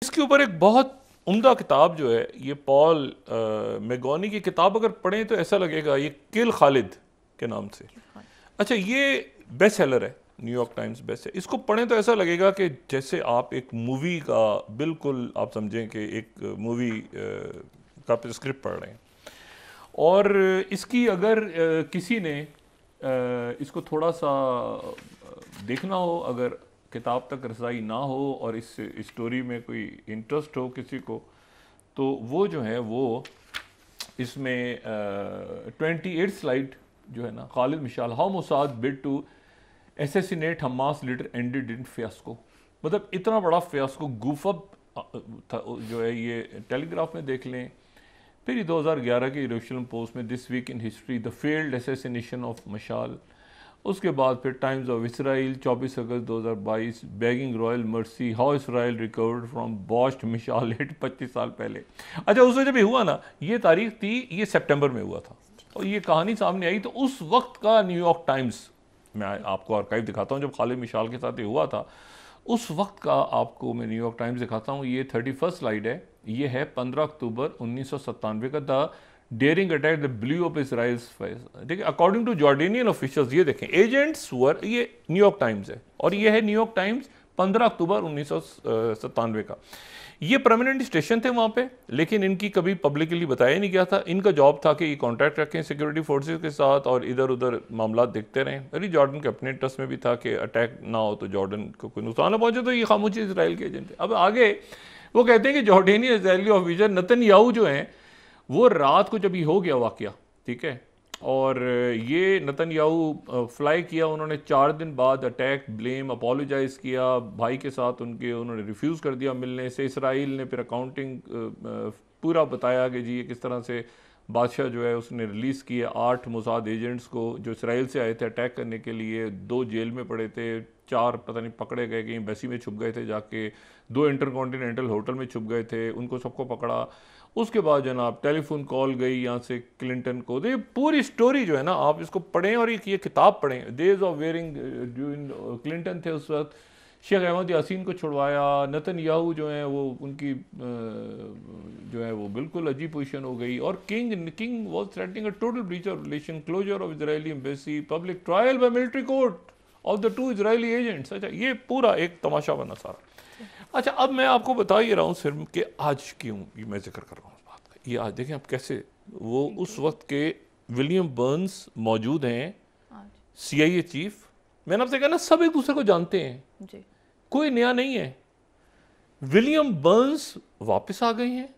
इसके ऊपर एक बहुत उम्दा किताब जो है ये पॉल मैगोनी की किताब अगर पढ़ें तो ऐसा लगेगा, ये किल खालिद के नाम से। अच्छा, ये बेस्ट सेलर है, न्यूयॉर्क टाइम्स बेस्ट है। इसको पढ़ें तो ऐसा लगेगा कि जैसे आप एक मूवी का, बिल्कुल आप समझें कि एक मूवी का स्क्रिप्ट पढ़ रहे हैं। और इसकी अगर किसी ने इसको थोड़ा सा देखना हो, अगर किताब तक रसाई ना हो और इस स्टोरी में कोई इंटरेस्ट हो किसी को, तो वो जो है वो इसमें 28 स्लाइड जो है ना, Khalid Mishal, how Mossad bid to assassinate Hamas leader ended in fiasco. मतलब इतना बड़ा फियास्को, गूफअप जो है, ये टेलीग्राफ में देख लें। फिर 2011 के यरूशलेम पोस्ट में this week in history the failed assassination of Mashal. उसके बाद फिर टाइम्स ऑफ इसराइल 24 अगस्त 2022 begging royal mercy how Israel recovered from botched Mishal hit 25 साल पहले। अच्छा, उसमें जब ये हुआ ना, ये तारीख थी, ये सितंबर में हुआ था और ये कहानी सामने आई, तो उस वक्त का न्यूयॉर्क टाइम्स, मैं आपको आर्काइव दिखाता हूँ जब खालिद मिशाल के साथ ये हुआ था, उस वक्त का आपको मैं न्यूयॉर्क टाइम्स दिखाता हूँ। ये 31 स्लाइड है, ये है 15 अक्टूबर 1997 का। The daring attack the blue of Israel's face, ठीक है, अकॉर्डिंग टू जॉर्डेनियन ऑफिशियल्स। ये देखें, एजेंट्स वर, ये न्यूयॉर्क टाइम्स है और ये है न्यूयॉर्क टाइम्स 15 अक्टूबर 1997 का। ये परमानेंट स्टेशन थे वहाँ पे, लेकिन इनकी कभी पब्लिकली बताया नहीं गया था। इनका जॉब था कि ये कॉन्टैक्ट रखें सिक्योरिटी फोर्सेस के साथ और इधर उधर मामला देखते रहें। अरे जॉर्डन के अपने इंटरेस्ट में भी था कि अटैक ना हो तो जॉर्डन को कोई नुकसान ना पहुंचे, तो ये खामोशी इसराइल के एजेंट थे। अब आगे वो कहते हैं कि जॉर्डेनियन इजरायली ऑफिसर नेतन्याहू जो हैं, वो रात को जब ये हो गया वाकया, ठीक है, और ये नेतन्याहू फ्लाई किया, उन्होंने 4 दिन बाद अटैक ब्लेम अपोलोजाइज़ किया भाई के साथ उनके, उन्होंने रिफ्यूज़ कर दिया मिलने से। इसराइल ने फिर अकाउंटिंग पूरा बताया कि जी ये किस तरह से बादशाह जो है उसने रिलीज़ किए 8 मोसाद एजेंट्स को जो इसराइल से आए थे अटैक करने के लिए। 2 जेल में पड़े थे, 4 पता नहीं पकड़े गए, कहीं एम्बेसी में छुप गए थे जाके, 2 इंटरकॉन्टिनेंटल होटल में छुप गए थे, उनको सबको पकड़ा। उसके बाद जनाब टेलीफोन कॉल गई यहाँ से क्लिंटन को। तो ये पूरी स्टोरी जो है ना, आप इसको पढ़ें और ये किताब पढ़ें। डेज ऑफ वेयरिंग, क्लिंटन थे उस वक्त, शेख अहमद यासीन को छुड़वाया, नेतन्याहू जो है वो उनकी जो है वो बिल्कुल अजीब पोजीशन हो गई। और king was threatening a total breach of relation, closure of Israeli embassy, public trial by military court of the 2 Israeli agents. अच्छा, ये पूरा एक तमाशा बना सारा। अच्छा, अब मैं आपको बता ही रहा हूँ सिर्फ कि आज क्यों मैं जिक्र कर रहा हूँ इस बात का। ये आज देखें आप कैसे वो उस वक्त के विलियम बर्न्स मौजूद हैं, CIA चीफ। मैंने आपसे कहा ना, सब एक दूसरे को जानते हैं जी। कोई नया नहीं है। विलियम बर्न्स वापस आ गए हैं,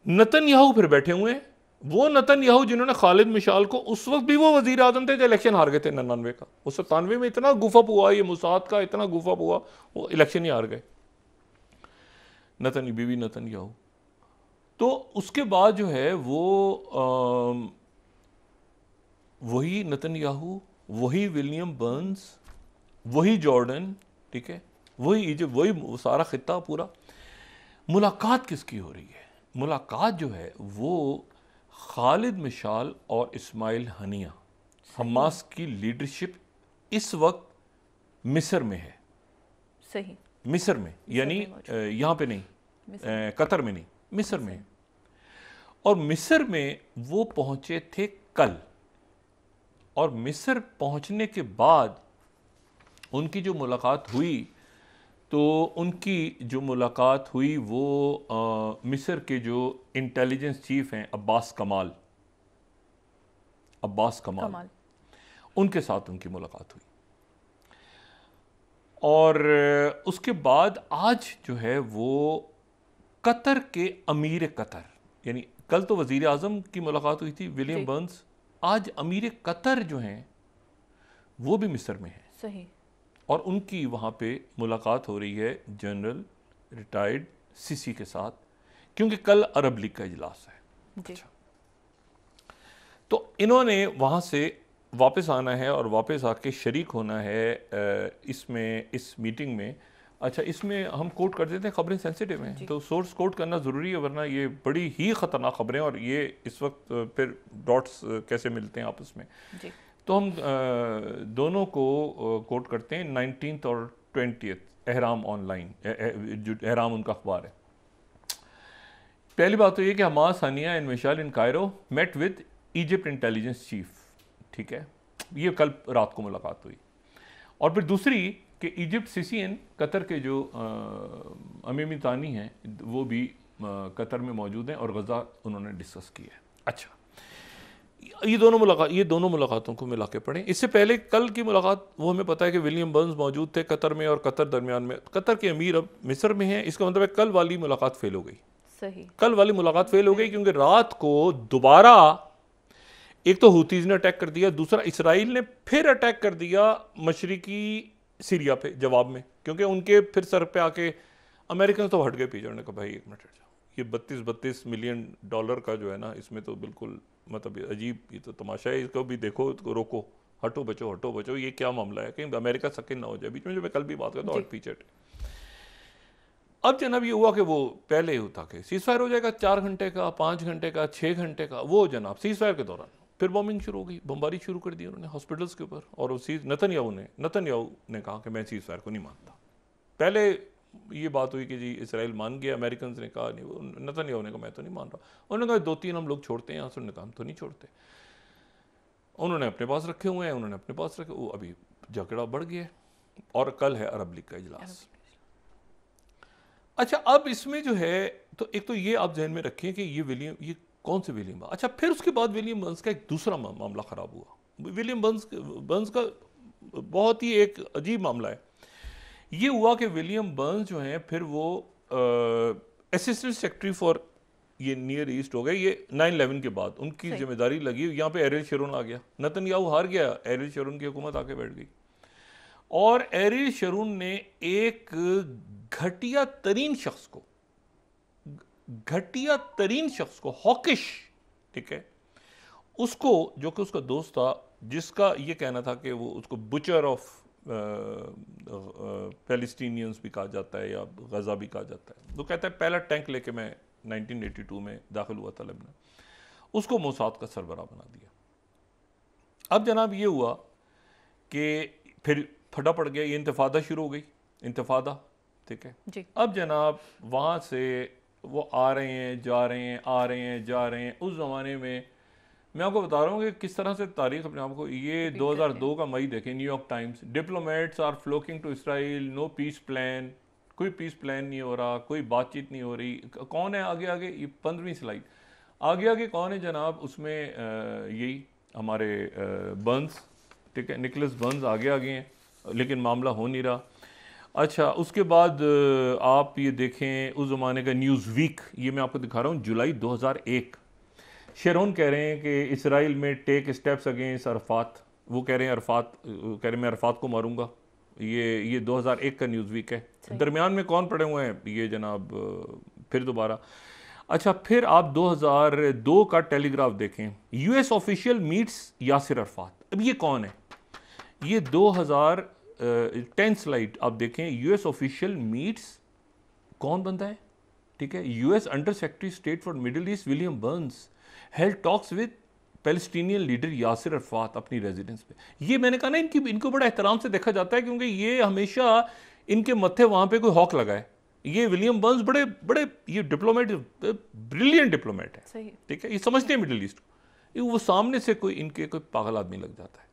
नेतन्याहू फिर बैठे हुए हैं। वो नेतन्याहू जिन्होंने खालिद मिशाल को, उस वक्त भी वो वजीर आजम थे जो इलेक्शन हार गए थे 99 का। उस 97 में इतना गुफअप हुआ, ये मुसाद का इतना गुफअप हुआ, वो इलेक्शन ही हार गए, बीवी नेतन्याहू। तो उसके बाद जो है वो वही नेतन्याहू, वही विलियम बर्न्स, वही जॉर्डन, ठीक है, वही इजिप्ट, वही सारा खिता पूरा। मुलाकात किसकी हो रही है? मुलाकात जो है वो खालिद मिशाल और इस्माइल हनिया, हमास की लीडरशिप इस वक्त मिस्र में है। सही, मिस्र में, यानी यहाँ पे नहीं, कतर में नहीं, मिस्र में। और मिस्र में वो पहुंचे थे कल, और मिस्र पहुंचने के बाद उनकी जो मुलाकात हुई, तो उनकी जो मुलाकात हुई वो मिस्र के जो इंटेलिजेंस चीफ हैं अब्बास कमाल, उनके साथ उनकी मुलाकात हुई। और उसके बाद आज जो है वो कतर के अमीर कतर, यानी कल तो वजीर आजम की मुलाकात हुई थी विलियम बर्न्स, आज अमीर कतर जो हैं वो भी मिस्र में है। सही। और उनकी वहाँ पे मुलाकात हो रही है जनरल रिटायर्ड सीसी के साथ, क्योंकि कल अरब लीग का इजलास है। अच्छा, तो इन्होंने वहाँ से वापस आना है और वापस आके शरीक होना है इसमें, इस मीटिंग में। अच्छा, इसमें हम कोट कर देते हैं, खबरें सेंसिटिव हैं तो सोर्स कोट करना ज़रूरी है, वरना ये बड़ी ही ख़तरनाक खबरें, और ये इस वक्त फिर डॉट्स कैसे मिलते हैं आपस में जी। तो हम दोनों को कोट करते हैं, 19th और 20th एहराम ऑनलाइन, जो एहराम उनका अखबार है। पहली बात तो ये कि Hamas, Haniyeh and Mishal in Cairo met with Egypt intelligence chief, ठीक है, ये कल रात को मुलाकात हुई। और फिर दूसरी कि इजिप्ट, सीसीएन, कतर के जो अमीमी तानी हैं वो भी कतर में मौजूद हैं और गज़ा उन्होंने डिस्कस किया है। अच्छा, ये दोनों मुलाकातों को मिला के पढ़ें। इससे पहले कल की मुलाकात, वो हमें पता है कि विलियम बर्न्स मौजूद थे कतर में और कतर दरमियान में, कतर के अमीर अब मिस्र में हैं। इसका मतलब है कल वाली मुलाकात फेल हो गई। सही, कल वाली मुलाकात फेल हो गई क्योंकि रात को दोबारा एक तो हुतीज ने अटैक कर दिया, दूसरा इसराइल ने फिर अटैक कर दिया मशरिकी सीरिया पे जवाब में, क्योंकि उनके फिर सर पे आके अमेरिकन तो हट गए पीछे। उन्होंने कहा भाई एक मिनट हट जाओ, ये 32 मिलियन डॉलर का जो है ना, इसमें तो बिल्कुल मतलब अजीब, ये तो तमाशा है, इसको भी देखो, इसको रोको, हटो बचो, ये क्या मामला है, कहीं अमेरिका सकिन ना हो जाए बीच में, जो मैं कल भी बात करता हूँ पीछे। अब जनाब ये हुआ कि वो पहले ही होता कि सीज फायर हो जाएगा 4 घंटे का, 5 घंटे का, 6 घंटे का, वो जनाब सीज फायर के दौरान फिर बॉम्बिंग शुरू हो गई, बमबारी शुरू कर दी उन्होंने हॉस्पिटल्स के ऊपर। और वो नेतन्याहू ने कहा कि मैं सीज फायर को नहीं मानता। पहले ये बात हुई कि जी इसराइल मान गया, अमेरिकन ने कहा नहीं, नेतन्याहू ने कहा मैं तो नहीं मान रहा। उन्होंने कहा 2-3 हम लोग छोड़ते हैं यहाँ से, उन्होंने कहा हम तो नहीं छोड़ते। उन्होंने अपने पास रखे हुए हैं, वो अभी झगड़ा बढ़ गया और कल है अरब लीग का इजलास। अच्छा, अब इसमें जो है तो एक तो ये आप जहन में रखें कि ये कौन से विलियम। अच्छा, फिर उसके बाद विलियम बर्न्स का एक दूसरा मामला ख़राब हुआ। विलियम बर्न्स का बहुत ही एक अजीब मामला है। ये हुआ कि विलियम बर्न्स जो हैं फिर वो असिस्टेंट सेक्रेटरी फॉर ये नियर ईस्ट हो गए। ये 9/11 के बाद उनकी जिम्मेदारी लगी, यहाँ पे एरियल शेरोन आ गया, नेतन्याहू हार गया, एरियल शेरोन की हुकूमत आके बैठ गई। और एरियल शेरोन ने एक घटिया तरीन शख्स को हॉकिश, ठीक है, उसको, जो कि उसका दोस्त था, जिसका ये कहना था कि वो उसको बुचर ऑफ पैलेस्टीनियंस भी कहा जाता है या गजा भी कहा जाता है, तो कहता है पहला टैंक लेके मैं 1982 में दाखिल हुआ था लेबनान, उसको मोसाद का सरबराह बना दिया। अब जनाब ये हुआ कि फिर फटा पड़ गया, ये इंतफादा शुरू हो गई, इंतफादा, ठीक है जी। अब जनाब वहाँ से वो आ रहे हैं, जा रहे हैं, आ रहे हैं, जा रहे हैं। उस ज़माने में मैं आपको बता रहा हूँ कि किस तरह से तारीख अपने आप को, ये 2002 का मई देखें, New York Times, diplomats are flocking to Israel, no peace plan, कोई पीस प्लान नहीं हो रहा, कोई बातचीत नहीं हो रही। कौन है आगे आगे, ये 15वीं स्लाइड, आगे आगे कौन है जनाब, उसमें यही हमारे बर्न्स, ठीक है, निकोलस बर्न्स आगे आगे हैं, लेकिन मामला हो नहीं रहा। अच्छा, उसके बाद आप ये देखें उस ज़माने का न्यूज़ वीक, ये मैं आपको दिखा रहा हूँ, जुलाई 2001, शेरोन कह रहे हैं कि इसराइल में टेक स्टेप्स अगेंस्ट अरफात, वो कह रहे हैं मैं अरफात को मारूंगा। ये 2001 का न्यूज़ वीक है। दरमियान में कौन पड़े हुए हैं, ये जनाब फिर दोबारा। अच्छा, फिर आप 2002 का टेलीग्राफ देखें, US official meets Yasir Arfat. अब ये कौन है, ये 2010 स्लाइड आप देखें, यूएस ऑफिशियल मीट्स, कौन बंदा है, ठीक है, US under secretary state for Middle East William Burns held talks with Palestinian leader Yasser Arafat अपनी रेजिडेंस पे। ये मैंने कहा ना, इनको बड़ा एहतराम से देखा जाता है, क्योंकि ये हमेशा इनके मत्थे वहाँ पे कोई हॉक लगा है। ये विलियम बर्न्स बड़े बड़े ये डिप्लोमेट, ब्रिलियंट डिप्लोमेट है, ठीक है, ये समझते हैं मिडिल ईस्ट को, वो सामने से कोई इनके कोई पागल आदमी लग जाता है।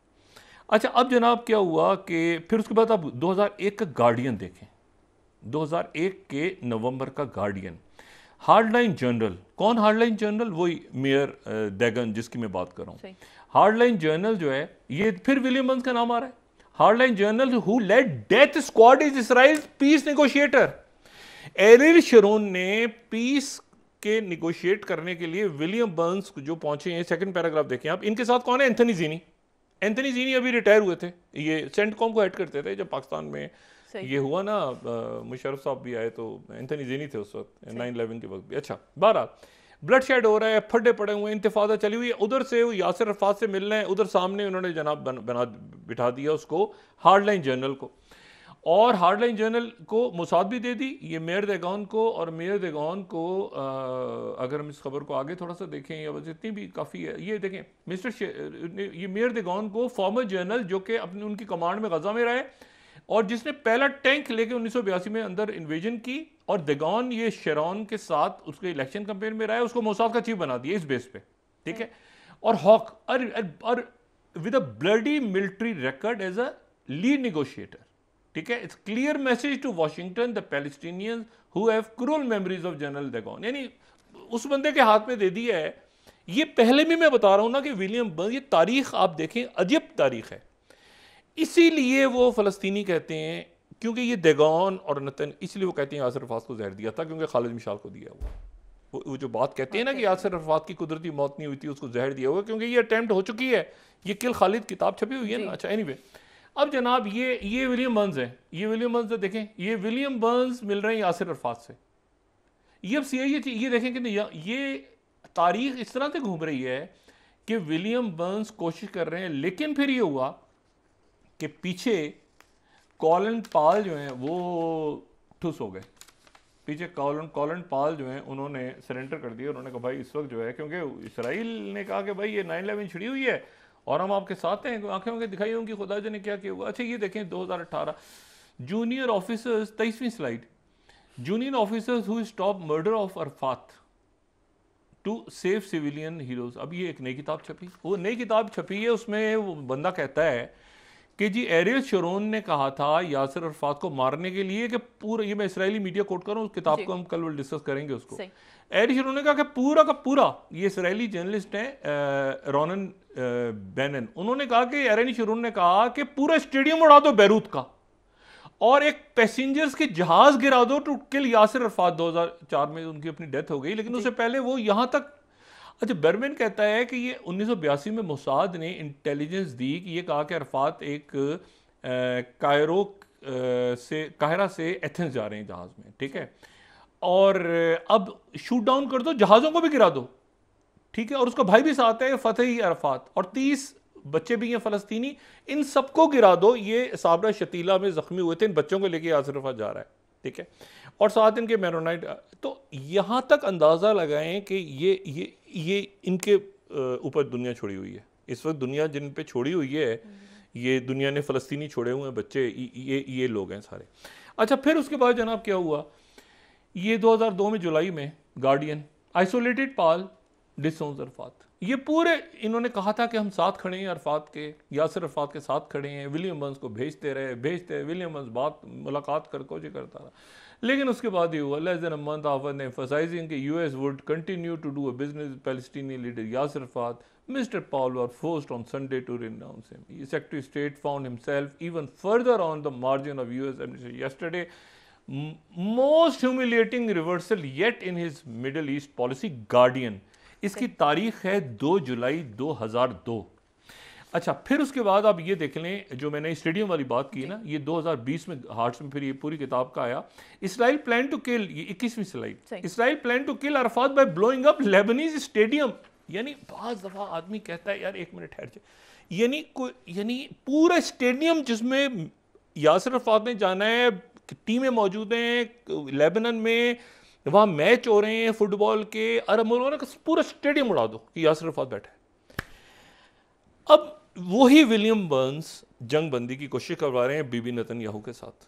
अच्छा, अब जनाब क्या हुआ कि फिर उसके बाद आप 2001 का गार्डियन देखें, 2001 के नवंबर का गार्डियन, हार्डलाइन जर्नल, कौन हार्डलाइन जर्नल, वही मेयर डेगन जिसकी मैं बात कर रहा हूँ। हार्डलाइन जर्नल जो है, ये फिर विलियम बर्न्स का नाम आ रहा है। Hardline general who led death squad is Israel peace negotiator. Ariel Sharon ने पीस के निगोशिएट करने के लिए विलियम बर्न्स जो पहुंचे हैं, सेकंड पैराग्राफ देखें आप, इनके साथ कौन है, एंथनी ज़ीनी। एंथनी ज़ीनी अभी रिटायर हुए थे, ये सेंटकॉम को हेड करते थे जब पाकिस्तान में ये हुआ ना, मुशर्रफ साहब भी आए तो एंथनी ज़ीनी थे उस वक्त, 9/11 के वक्त भी। अच्छा, बहरहाल ब्लड शेड हो रहा है, फड्डे पड़े हुए, इंतफादा चली हुई है। उधर से वो यासिर अरफात से मिल रहे हैं, उधर सामने उन्होंने जनाब बिठा दिया उसको हार्डलाइन जर्नल को, और हार्डलाइन जर्नल को मोसाद भी दे दी, ये मेयर देगॉन को। और मेयर देगॉन को अगर हम इस खबर को आगे थोड़ा सा देखें, या बस इतनी भी काफ़ी है, ये देखें ये मेयर देगॉन को फॉर्मर जनरल जो कि अपनी उनकी कमांड में गजा में रहे, और जिसने पहला टैंक लेके 1982 में अंदर इन्वेजन की, और देगॉन ये शेरॉन के साथ उसके इलेक्शन कैंपेन में रहा है, उसको मोसाद का चीफ बना दिया इस बेस पे, ठीक है। और हॉक और with a bloody military record as a lead negotiator, ठीक है। It's clear message to Washington the Palestinians who have cruel memories of general Degon, यानी उस बंदे के हाथ में दे दिया है। ये पहले भी मैं बता रहा हूं ना कि विलियम बर्न्स, ये तारीख आप देखें अजब तारीख है, इसीलिए वो फ़लस्तीनी कहते हैं, क्योंकि ये देगॉन और नतन, इसलिए वो कहते हैं यासिर अरफ़ात को जहर दिया था क्योंकि खालिद मिशाल को दिया हुआ। वो जो बात कहते हैं ना कि यासिर अरफ़ात की कुदरती मौत नहीं हुई थी, उसको जहर दिया हुआ, क्योंकि ये अटैम्प्ट हो चुकी है, ये किल खालिद किताब छपी हुई है ना। अच्छा, एनीवे, अब जनाब ये विलियम बर्न्स है, ये विलियम बर्न्स देखें, ये विलियम बर्न्स मिल रहे हैं यासिर अरफ़ात से। ये अब ये देखें कि ये तारीख इस तरह से घूम रही है कि विलियम बर्न्स कोशिश कर रहे हैं, लेकिन फिर ये हुआ कि पीछे कॉलिन पाल जो हैं वो ठुस हो गए। पीछे कॉलिन पाल जो हैं उन्होंने सरेंडर कर दिया। उन्होंने कहा भाई इस वक्त जो है, क्योंकि इसराइल ने कहा कि भाई ये 9/11 छिड़ी हुई है और हम आपके साथ हैं, आंखें होंगे दिखाई होंगी खुदा जी ने क्या किया हुआ। अच्छा, ये देखें 2018 जूनियर ऑफिसर्स, 23वीं slide, junior officers who stop murder of Arafat to save civilian heroes. अब ये एक नई किताब छपी, वो नई किताब छपी है, उसमें वो बंदा कहता है कि जी एरियल शरोन ने कहा था यासिर अरफात को मारने के लिए कि पूरा, ये मैं इसराइली मीडिया कोट कर रहा हूँ, उस किताब को हम कल वो डिस्कस करेंगे उसको। एरियल शरोन ने कहा कि पूरा का पूरा, ये इसराइली जर्नलिस्ट हैं रोनन बेनन, उन्होंने कहा कि एरियल शरोन ने कहा कि पूरा स्टेडियम उड़ा दो बैरूत का और एक पैसेंजर्स के जहाज गिरा दो टू किल यासिर अरफात। 2004 में उनकी अपनी डेथ हो गई, लेकिन उससे पहले वो यहाँ तक। अच्छा, बर्मेन कहता है कि ये 1982 में मोसाद ने इंटेलिजेंस दी कि ये कहा कि अरफात एक काहिरा से एथेंस जा रहे हैं जहाज में, ठीक है, और अब शूट डाउन कर दो, जहाज़ों को भी गिरा दो, ठीक है, और उसका भाई भी साथ है फतेही अरफात, और 30 बच्चे भी हैं फ़लस्तीनी, इन सबको गिरा दो। ये साबरा शतीला में ज़ख्मी हुए थे, इन बच्चों को लेके यासिर अरफात जा रहा है, ठीक है, और साथ इनके मेरोनाइट। तो यहाँ तक अंदाज़ा लगाएं कि ये इनके ऊपर दुनिया छोड़ी हुई है इस वक्त। दुनिया जिन पे छोड़ी हुई है, ये दुनिया ने फ़लस्तीनी छोड़े हुए हैं बच्चे, ये लोग हैं सारे। अच्छा, फिर उसके बाद जनाब क्या हुआ, ये 2002 में जुलाई में गार्डियन, आइसोलेटेड पाल डिसोन्स अरफात, ये पूरे इन्होंने कहा था कि हम साथ खड़े हैं अरफात के, यासिर अरफात के साथ खड़े हैं। विलियम बर्न्स को भेजते रहे, विलियम बर्न्स मुलाकात कर कोशिश करता रहा, लेकिन उसके बाद ये हुआ less than a month after emphasizing कि US would continue to do a business with Palestinian leader Yasser Arafat, Mr. Paul was forced on Sunday to renounce him. The Secretary of State found himself even further on the margin of U.S. administration yesterday. Most humiliating reversal yet in his Middle East policy. Guardian. इसकी तारीख है 2 जुलाई 2002। अच्छा, फिर उसके बाद आप ये देख लें, जो मैंने स्टेडियम वाली बात की ना, ये 2020 में हार्ट्स में फिर ये पूरी किताब का आया। इसराइल प्लान टू किल, ये 21वीं slide, Israel plan to kill Arafat by blowing up Lebanese stadium. यानी बाज़ दफ़ा आदमी कहता है यार एक मिनट ठहर जाए, यानी पूरा स्टेडियम जिसमें यासिर अरफात ने जाना है, टीमें मौजूद हैं लेबनान में, वहाँ मैच हो रहे हैं फुटबॉल के, अरब मुल्कों ने पूरा स्टेडियम उड़ा दो कि यासिर अरफात बैठा है। अब वही विलियम बर्न्स जंग बंदी की कोशिश करवा रहे हैं बीबी नेतन्याहू के साथ।